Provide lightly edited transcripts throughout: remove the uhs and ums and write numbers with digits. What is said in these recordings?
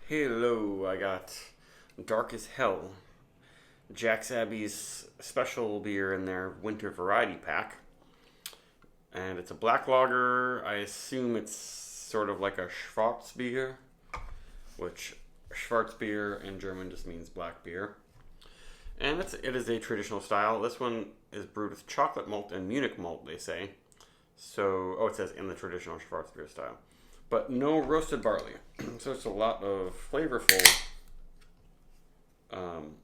Hello, I got Dark as Hell, Jack's Abbey's special beer in their winter variety pack. And it's a black lager. I assume it's sort of like a Schwarzbier, which Schwarzbier in German just means black beer. And it is a traditional style. This one is brewed with chocolate malt and Munich malt, they say. So, it says in the traditional Schwarzbier style. But no roasted barley. So it's a lot of flavorful um,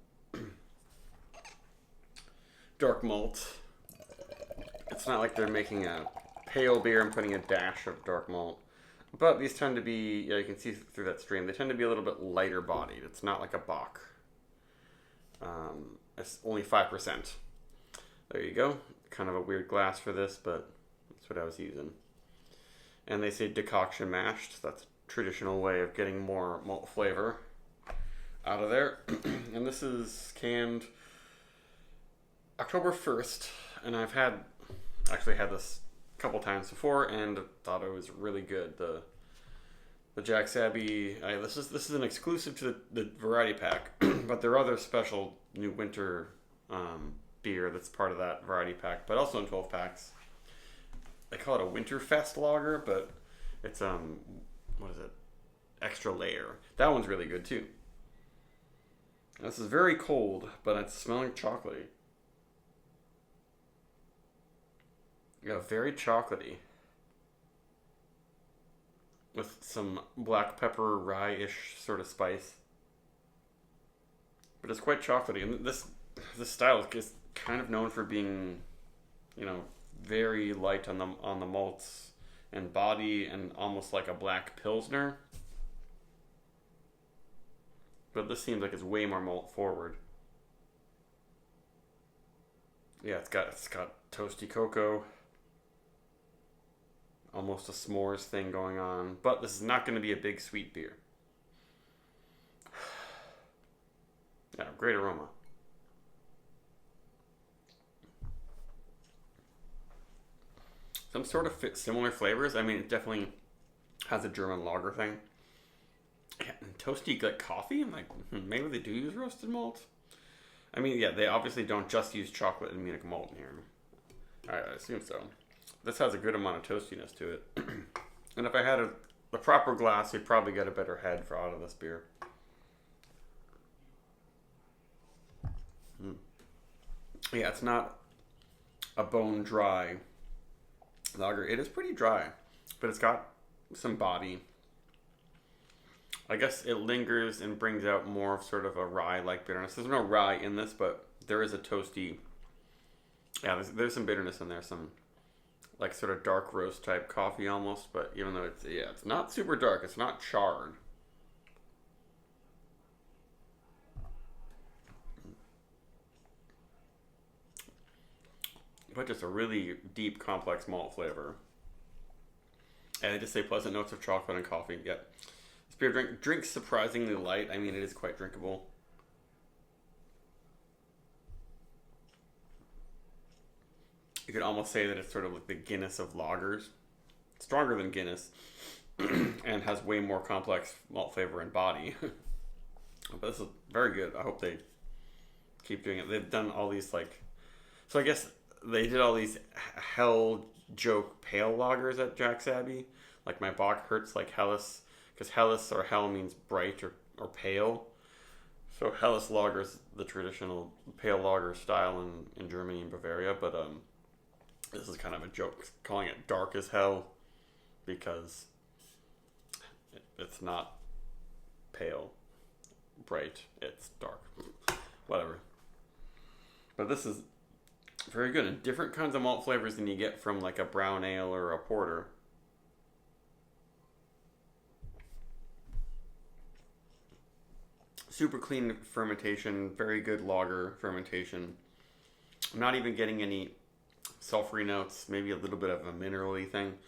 dark malt. It's not like they're making a pale beer and putting a dash of dark malt. But these tend to be, yeah, you can see through that stream, they tend to be a little bit lighter bodied. It's not like a Bock. It's only 5%. There you go. Kind of a weird glass for this, but that's what I was using. And they say decoction mashed. That's a traditional way of getting more malt flavor out of there. And this is canned October 1st. And I've actually had this a couple times before and thought it was really good. The Jack's Abbey, this is an exclusive to the variety pack, but there are other special new winter beer that's part of that variety pack, but also in 12 packs. They call it a Winterfest lager, but it's what is it? Extra layer. That one's really good too. This is very cold, but it's smelling chocolatey. Yeah, very chocolatey. With some black pepper, rye-ish sort of spice. But it's quite chocolatey. And this style is kind of known for being, very light on the malts and body and almost like a black pilsner. But this seems like it's way more malt forward. Yeah, it's got toasty cocoa. Almost a s'mores thing going on. But this is not going to be a big sweet beer. Yeah, great aroma. Some sort of similar flavors. I mean, it definitely has a German lager thing. Yeah, and toasty like coffee. I'm like, maybe they do use roasted malt. I mean, yeah, they obviously don't just use chocolate and Munich malt in here. I assume so. This has a good amount of toastiness to it. And if I had the proper glass, you'd probably get a better head out of this beer. Yeah, it's not a bone dry lager. It is pretty dry, but it's got some body. I guess it lingers and brings out more of sort of a rye-like bitterness. There's no rye in this, but there is a toasty. Yeah, there's some bitterness in there, some like sort of dark roast type coffee almost. But even though it's not super dark, it's not charred. But just a really deep, complex malt flavor. And they just say pleasant notes of chocolate and coffee. Yep. This beer drinks surprisingly light. I mean, it is quite drinkable. You could almost say that it's sort of like the Guinness of lagers. Stronger than Guinness. And has way more complex malt flavor and body. But this is very good. I hope they keep doing it. They've done all these So I guess they did all these hell joke pale lagers at Jack's Abbey. Like my Bock hurts like Helles. Because Helles or Hell means bright or pale. So Helles lager is the traditional pale lager style in Germany and Bavaria. But this is kind of a joke calling it dark as hell. Because it's not pale, bright. It's dark. Whatever. But this is very good. And different kinds of malt flavors than you get from like a brown ale or a porter. Super clean fermentation. Very good lager fermentation. I'm not even getting any sulfury notes. Maybe a little bit of a mineral-y thing.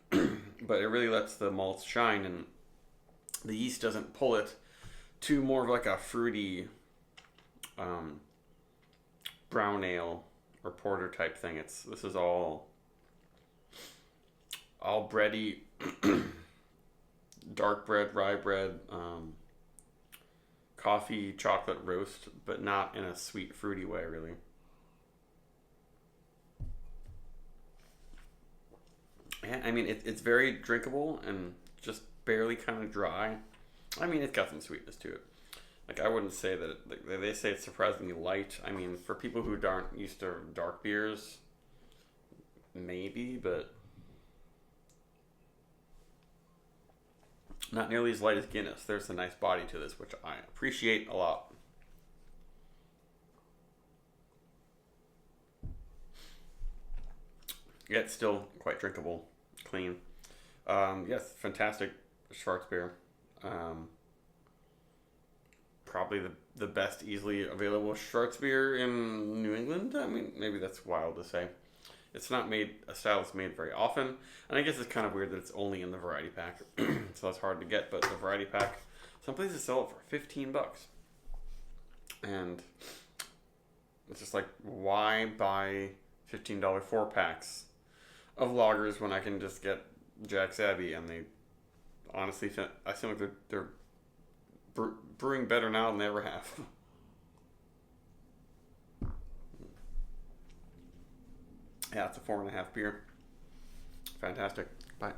But it really lets the malts shine. And the yeast doesn't pull it to more of like a fruity brown ale or porter type thing. This is all bready, dark bread, rye bread, coffee chocolate roast, but not in a sweet fruity way, really. Yeah, I mean it's very drinkable and just barely kind of dry. I mean it's got some sweetness to it. Like I wouldn't say that like, they say it's surprisingly light. I mean for people who aren't used to dark beers, maybe, but not nearly as light as Guinness. There's a nice body to this, which I appreciate a lot. Yeah, it's still quite drinkable, clean. Yes, fantastic Schwarzbier. Um, Probably the best easily available Schwarzbier in New England. I mean, maybe that's wild to say. It's not made a style that's made very often, and I guess it's kind of weird that it's only in the variety pack, so that's hard to get. But the variety pack, some places sell it for $15, and it's just like, why buy $15 four packs of lagers when I can just get Jack's Abbey? And they honestly, I feel like they're brewing better now than they ever have. Yeah, it's a 4.5 beer. Fantastic. Bye.